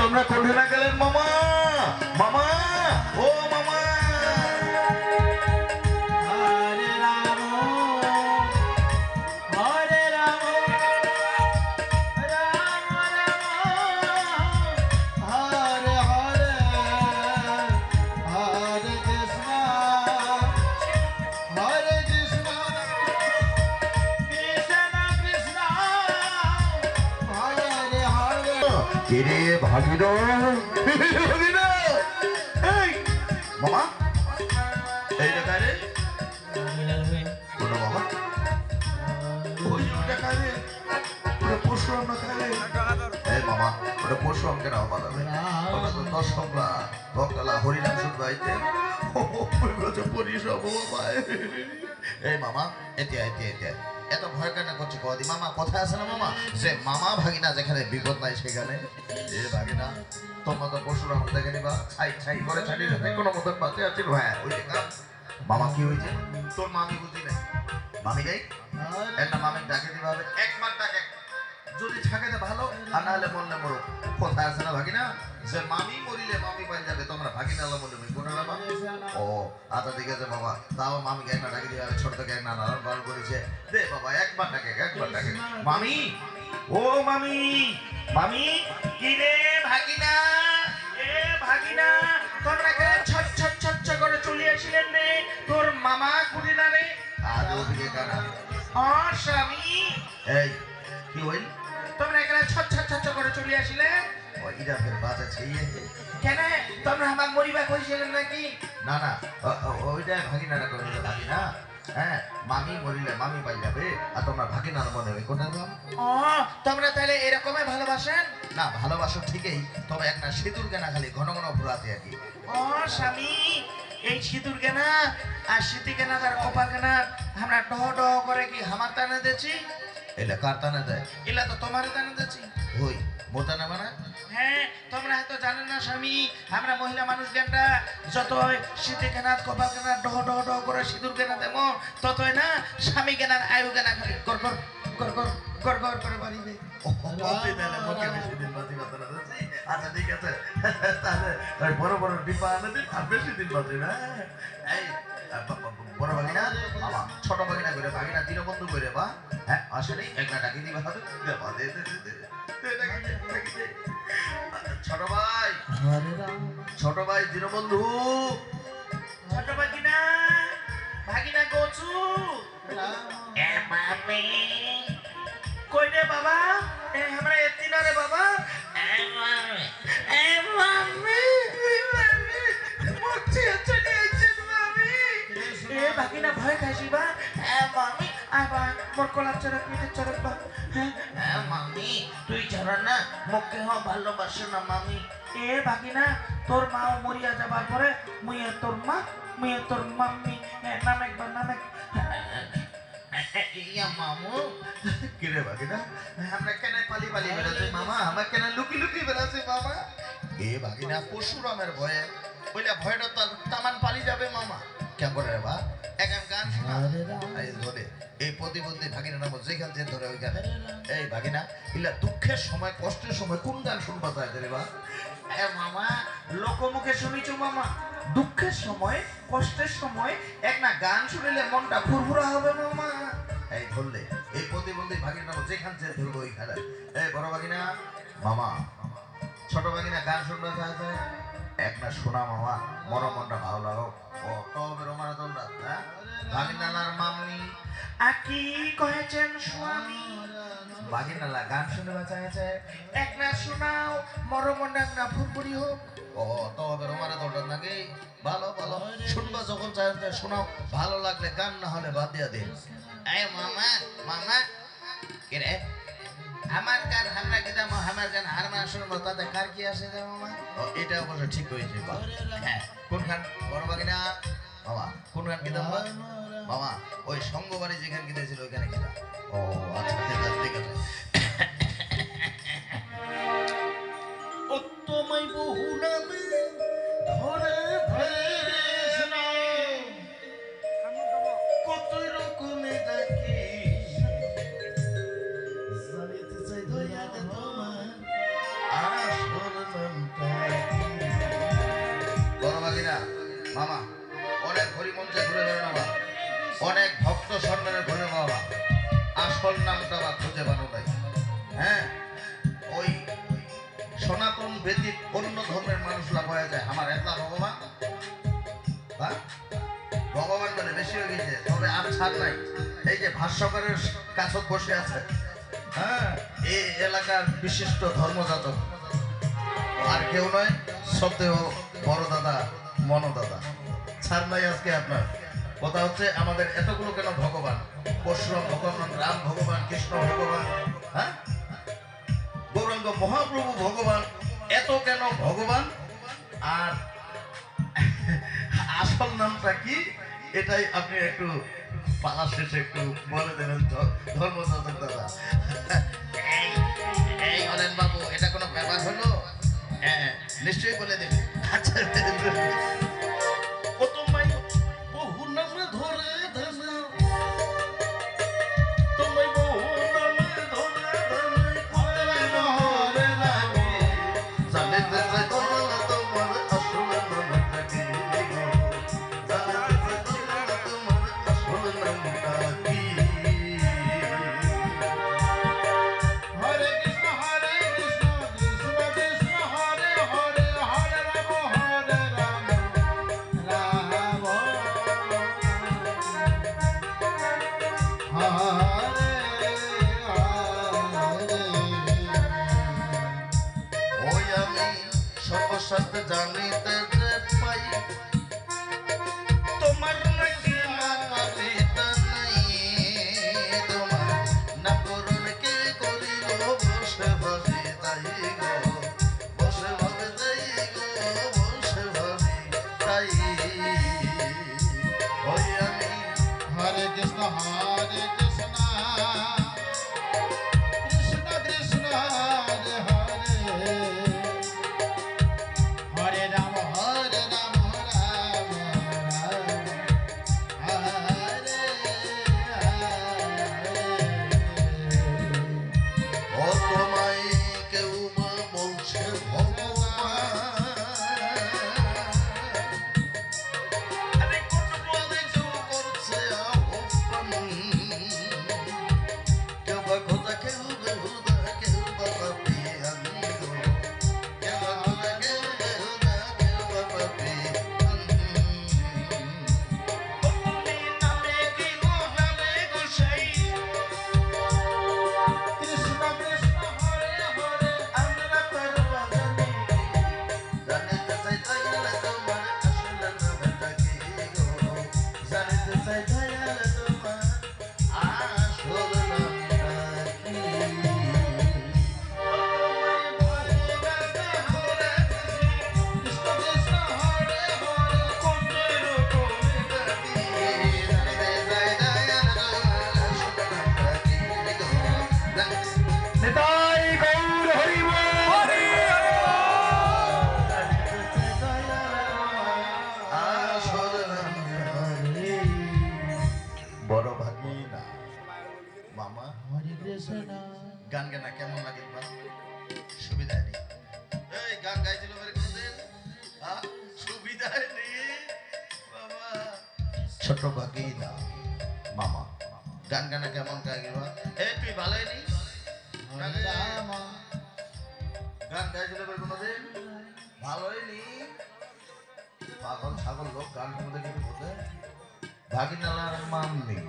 তোমরা কোঠে না গেলেন মামা? মামা, ও মামা। হরে রাম হরে রাম রাম রাম হরে হরে হরে কৃষ্ণ কৃষ্ণ কৃষ্ণ হরে হরে। কিরে ভাগির মামা, এই দেখা রে মামা, ওই দেখা রে ওটা পরশুরাম না খালে। এই মামা, ওটা পরশুরাম কেন বানাবে? ওটা তো দর্শকরা ভক্তলা হরিনাম শুনবে আইতে। এই মামা, এতে এতে এতে এত ভয় কেন করছে কদি? মামা কথা আছে না মামা, যে মামা ভাগিনা যেখানে বিপদ নাই সেখানে। এ ভাগিনা, তোমরা তো পরশুরাম দেখে নিবা, ছাই ছাই করে ছাড়ি কোনো মতন বাঁচে আছে। হ্যাঁ ওই দেখা মামা কি হয়েছে তোর মামি বুঝি নাই? মামি নেই, একটা মামির ডাকে দিবা হবে, একবার ডাকে, যদি থাকে তো ভালো, আর না হলে মরলে মরো। কথা আছে না ভাগিনা, যে মামি মরিলে মামি পাই যাবে, তোমরা ভাগিনা মরলে কোন নামা। ও আচ্ছা ঠিক আছে বাবা, তাও মামিকে একটা ডাকে দিবা হবে, ছোট থেকে একটা নারায়ণ পালন করেছে। দে বাবা একবার ডাকে, একবার ডাকে। মামি, ও মামি, মামি। কি রে ভাগিনা, এ ভাগিনা, তোমরা কে ছট ছট ছট করে চলে আসিলেন রে? তোর মামা কুড়ি না রে? আজ ওদিকে কানা ও স্বামী। এই কি হইল? তোমরা এখানে ছট ছট ছট করে চলে আসিলে? ও ইরা ফের বাজা ছেয়ে কেন? তোমরা আমার মরিবা কইছিলেন নাকি? না না, ওইটা ভাগিনারা কইলে ভাগিনা। হ্যাঁ, মামি মরিলে মামি পাই যাবে, আর তোমরা ভাগিনার মনে হবে কোনটা? ও তোমরা তাহলে এরকমই ভালোবাসেন? না ভালোবাসো ঠিকই, তবে একটা সিঁদুর কেনা খালি ঘন ঘন ফুরাতে আর কি। ও স্বামী, এই সিঁদুর কেনা আর সিঁতি কেনা তার কপাল কেনা আমরা ডহ ডহ করে কি আমার টানে দিয়েছি? এলা কার টানে দেয়? এলা তো তোমার টানে দিয়েছি। ওই মোটা নেবে না? হ্যাঁ, তোমরা হয়তো জানেন না স্বামী, আমরা মহিলা মানুষ জ্ঞানটা যত শীতে কেনা কপাল কেনা ডহ ডহ ডহ করে সিঁদুর কেনা দেবো, ততই না স্বামী কেনার আয়ু কেনা খালি গড় গড় গড় গড় গড় গড় করে বাড়িবে। আচ্ছা ঠিক আছে, তাহলে বড় বড় ডিব্বা আনে দিন, আর বেশি দিন বাঁচে না। এই বড় ভাগিনা বাবা, ছোট ভাগিনা করে ভাগিনা দীনবন্ধু করে বা, হ্যাঁ আসলে একটা ডাকি দিবা হবে। ছোট ভাই, ছোট ভাই দীনবন্ধু, ছোট ভাগিনা, ভাগিনা গোচু। এ মামি কই রে বাবা? এ আমরা এতি না রে বাবা। এ মামি, এ মামি, মামি মুখে চলে আসছে মামি। এ ভাগিনা ভয় খাইছি বা? এ মামি আবা মোর কলার চড়ক পিঠে চড়ক বা। হ্যাঁ মামি, তুই ছাড়া না মুখে হ ভালোবাসে না মামি। এ ভাগিনা, তোর মাও মরিয়া যাবার পরে মুইয়ে তোর মা, মুইয়ে তোর মাম্মি। নাম একবার, নাম এক। ইয়া মামু কিরে ভাগিনা, আমরা কেন পালি পালি বেড়াচ্ছি মামা? আমরা কেন লুকি লুকি বেড়াচ্ছি মামা? এ ভাগিনা পরশুরামের ভয়ে, বলে ভয়টা তো তামান পালি যাবে মামা। কেন করে রে বা? এখন গান শোনা ধরে এই প্রতিবন্ধী ভাগিনা নাম যেখান থেকে ধরে ওইখানে। এই ভাগিনা, ইলা দুঃখের সময় কষ্টের সময় কোন গান শুনবা চাই রে বা? মামা লোকমুখে শুনিছো মামা, দুঃখের সময় কষ্টের সময় এক না গান শুনিলে মনটা ফুরফুরা হবে মামা। এই ধরলে এই প্রতিবন্ধী ভাগিনা নাম যেখান থেকে ধরবো ওইখানে। এই বড় ভাগিনা মামা, ছোট ভাগিনা গান শুনবা চাই এক না শোনা মামা, মন মনটা ভালো লাগো। ও তবে রোমানা তোমরা হ্যাঁ ভাগিনালার মাম্মি আকি কহেছেন স্বামী। ভাগিনালা গান শুনে বাঁচাইছে, এক না শোনাও মরমন এক না ফুরফুরি হোক। ও তবে রোমানা তোমরা নাকি ভালো ভালো শুনবা, যখন চাই শোনাও, ভালো লাগলে গান, না হলে বাদ দিয়া দিন। এই মামা, মামা কে রে? আমার গান আমরা গেতাম, আমার গান আর না শুনবো, তাতে কার কি আসে রে মামা? ও এটা অবশ্য ঠিক হয়েছে। হ্যাঁ কোন গান বড় ভাগিনা বাবা, কোন গান গেতাম বাবা? ওই সঙ্গবাড়ি যেখানে গেতেছিল ওইখানে গেতাম। ও আচ্ছা ঠিক আছে, ঠিক আছে। ও তোমায় বহু নামে ধরে কত রকমে ডাকি, জানিতে চাই দয়া তোমার আসল নাম সনাতন ব্যতীত অন্য ধর্মের মানুষরা হয়ে যায় আমার একলা ভগবান, হ্যাঁ ভগবান বলে বেশি হয়ে গেছে। তবে আর ছাড় নাই, এই যে ভাষ্যকারের কাছত বসে আছে, হ্যাঁ এই এলাকার বিশিষ্ট ধর্মযাজক আর কেউ নয়, সত্ত্বেও বড় দাদা মনো দাদা। ছাড় নাই আজকে আপনার কথা হচ্ছে আমাদের এতগুলো কেন ভগবান, পরশুরাম ভগবান, রাম ভগবান, কৃষ্ণ ভগবান, হ্যাঁ গৌরাঙ্গ মহাপ্রভু ভগবান, এত কেন ভগবান? আর আসল নামটা কি এটাই আপনি একটু পালা শেষে একটু বলে দেবেন তো ধর্মযাজক দাদা। এই বলেন বাবু, এটা কোনো ব্যাপার হলো? হ্যাঁ নিশ্চয়ই বলে দেবেন। আচ্ছা ও তোমায় বহু নামে ধরে ধরে, তোমায় বহু নামে ধরে ধরে হরে রামে জানিতে চাই তোমার আসল নামটা কি গো? জানিতে চাই তোমার আসল নামটা কি? হরে কৃষ্ণ কৃষ্ণ কৃষ্ণ হরে হরে হরে রাম রাম হরে ওই আমি সর্বশাস্ত্র জানিতে যে পাই, তোমার নাকি মাতা নাই, তোমার নামকরণ কে করিল বসে ভাবি তাই গো, বসে ভাবে তাই গো, বসে ভাবি তাই। ওই আমি হরে কৃষ্ণ কৃষ্ণ কৃষ্ণ হরে হরে হরে রাম রাম হরে ও তোমায় কেউ বা বলছে ভগবান, আরে কত বলে কেউ করছে আহ্বান, কেউ বা খোদা, কেউ বেহুদা, কেউ বা পাপি আমি গো, কেউ বা খোদা, কেউ বেহুদা, কেউ বা পাপি ও তুমি নামে কি গো, নামে গোসাই, কৃষ্ণ কৃষ্ণ হরে হরে আমরা পারবা জানি, জানিতে চাই দয়াল তোমার আসল নামটা কি গো, জানিতে চাই দয়াল তোমার আসল নামটা কি? কৃষ্ণ কৃষ্ণ হরে হরে কোনের কোনে ডাকি, জানিতে চাই দয়াল তোমার আসল নামটা কি গো, নিতাই গৌর হরিব আসল নামটা কি? বড় ভাগী না মামা, হরে কৃষ্ণ গান গানা কেমন লাগে বা সুবিধা নেই, এই গান গাইছিল বের করে দেন, সুবিধা নেই বাবা, ছোট ভাগী না মামা, গান গানা কেমন গাইবা? এই তুই ভালোই নি হরে রাম গান গাইছিল বের করে দেন, ভালোই নি পাগল ছাগল লোক গান শুনতে কিন্তু বোঝে ভাগিনালার মান নেই।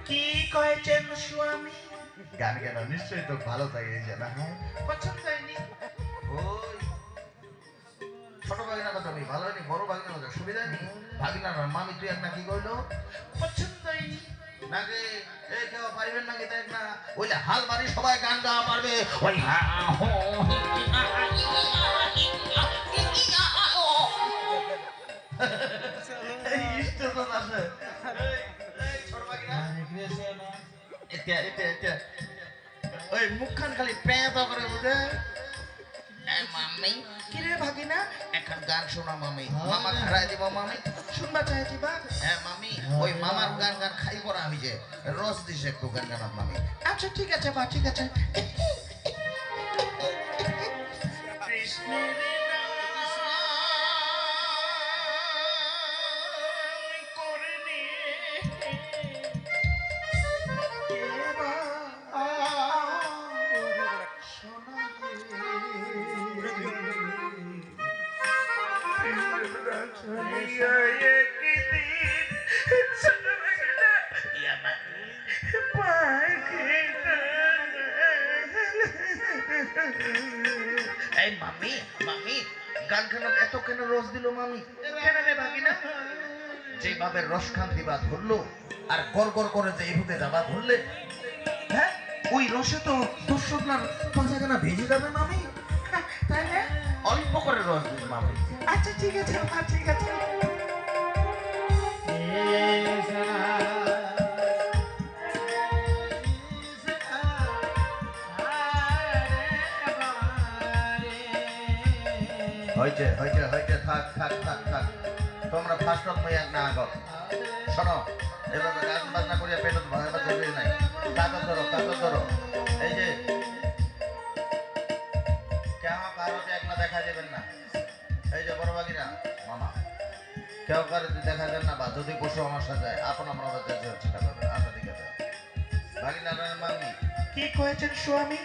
কি কয়েছেন স্বামী? গান গানা নিশ্চয়ই তো ভালো থাকে এই জানা, হ্যাঁ পছন্দ হয়নি? ওই ছোট ভাগিনা কথা বলি ভালো হয়নি, বড় ভাগিনা কথা সুবিধা নেই, ভাগিনার মামি তুই এক না কি কইলো পছন্দ হয়নি? নাকি এই কেউ পাইবেন নাকি দেখ না, ওইলে হাল মারি সবাই গান গাওয়া পারবে, ওই হা হো এই স্টেশন আছে, এই ছোট ভাগিনা হরে কৃষ্ণ এটা এটা এটা ওই মুখখান খালি পেঁপা করে বুঝে, মামি কিরে ভাগিনা এখন গান শোনা মামি, হ্যাঁ। মামা খারাই দিব মামি, শুনবা চাইছি বা হ্যাঁ মামি, ওই মামার গান গান খাই পড়া আমি যে রস দিছে একটু গান গান মামি। আচ্ছা ঠিক আছে বা ঠিক আছে। কৃষ্ণের নাম করে নিয়ে শোনা চলিয়া একদিন ছোট ভাগিনা ইয়ামা ভাগিনা। এই মামি মামি গান কেন এত কেন রস দিল মামি? কেন রে ভাগিনা? যেভাবে রস খান দিবা ধরলো আর গড় গড় করে যে এইভাবে যাবা ধরলে, হ্যাঁ ওই রসে তো দর্শকনার পাঁচাখানা ভেজে যাবে মামি। তাহলে অল্প করে রস দিন মামি। আচ্ছা ঠিক আছে মা, ঠিক আছে। হয়েছে হয়েছে হয়েছে, থাক থাক থাক থাক। তোমরা ফার্স্ট অফ মাই না আগত শোনো, এভাবে গান বাজনা করিয়া পেটত ভয় বা জরুরি নাই। কাগজ ধরো কাগজ ধরো। এই যে কেউ কারোতে একলা দেখা যাবেন না। এই যে বড় বাগিরা মামা, কেউ কারোতে দেখা যান না, বা যদি পশু আমার সাথে আপন আমরা চেষ্টা করবে। আচ্ছা ঠিক আছে বাগিনা মামি। কি কয়েছেন স্বামী?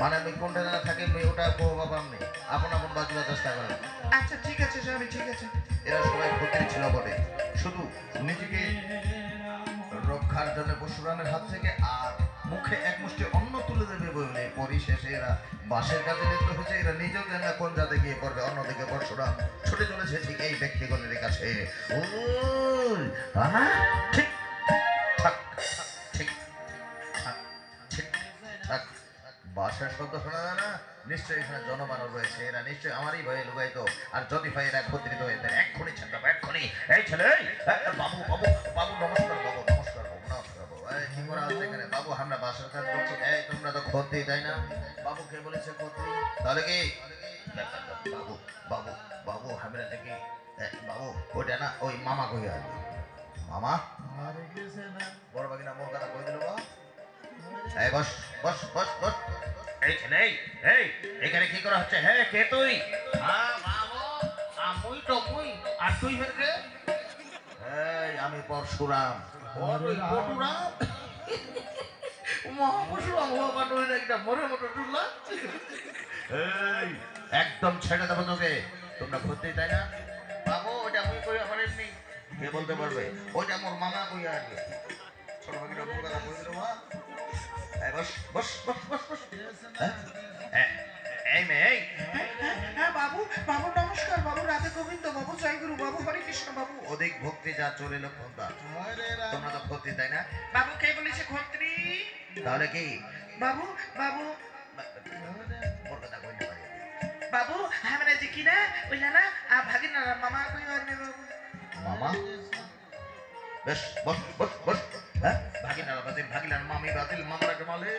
মানে আমি কোনটা না থাকি ওটা বউ বাবা আমি আপন আপন বাজবার চেষ্টা করেন। আচ্ছা ঠিক আছে স্বামী, ঠিক আছে। এরা সবাই ক্ষতি ছিল বটে, শুধু নিজেকে রক্ষার জন্য পরশুরামের হাত থেকে আর মুখে এক মুষ্টি অন্ন তুলে দেবে বলে পরিশেষে এরা বাসের কাজে লিপ্ত হয়েছে। এরা নিজেও জানে না কোন জাতে গিয়ে পড়বে। অন্যদিকে পরশুরাম ছুটে চলেছে ঠিক এই ব্যক্তিগণের কাছে। ঠিক থাক ঠিক থাক ঠিক থাক। বাসার শব্দ শোনা যায় না? নিশ্চয়ই এখানে জনমানব রয়েছে। এরা নিশ্চয়ই আমারই ভয়ে লুকাইতো। আর যদি ভাই এরা একত্রিত হয়ে যায় এক্ষুনি ছাড়তে হবে, এক্ষুনি। এই ছেলে বাবু বাবু বাবু নমস্কার বাবু, নমস্কার বাবু, নমস্কার বাবু। এই কি করা হচ্ছে এখানে বাবু? আমরা বাসার কাজ করছি। এই তোমরা তো খদ্দি তাই না? বাবু কে বলেছে খদ্দি? তাহলে কি বাবু বাবু বাবু আমরা থেকে বাবু ওইটা না ওই মামা কই আসবে। মামা বড় বাগিনা মোর কথা কই দিল। এই বস বস বস বস। এই ছেলে এই এখানে কি করা হচ্ছে? হ্যাঁ কে তুই? আমি তো মুই। আর তুই ফেরকে? এই আমি পরশুরাম। পরশুরাম মহাপরশুরাম হওয়া নইলে একটা মরে মতো টুল্লা। এই একদম ছেড়ে দেবো তোকে। তোমরা ভর্তি তাই না? বাবু ওটা মুই কই আমার এমনি কে বলতে পারবে? ওইটা মোর মামা কই আসবে। ছোট বাকিটা মোর কথা কই দিল। বস বস বস বস বস। এই মেয়ে হ্যাঁ বাবু বাবু নমস্কার বাবু, রাধে গোবিন্দ বাবু, জয় গুরু বাবু, হরে কৃষ্ণ বাবু। অধিক ভক্তি যা চলিল খোন্দা। তোমরা তো ভক্তি তাই না? বাবু কে বলেছে খত্রি? তাহলে কি বাবু বাবু মোর কথা কই না বাবু? আমরা যে কি না ওই না ভাগিনা মামা কই আসবে বাবু। মামা বেশ বস বস বস। হ্যাঁ ভাগিনার বাতিল, ভাগিনার মামি বাতিল, মামারা মালে।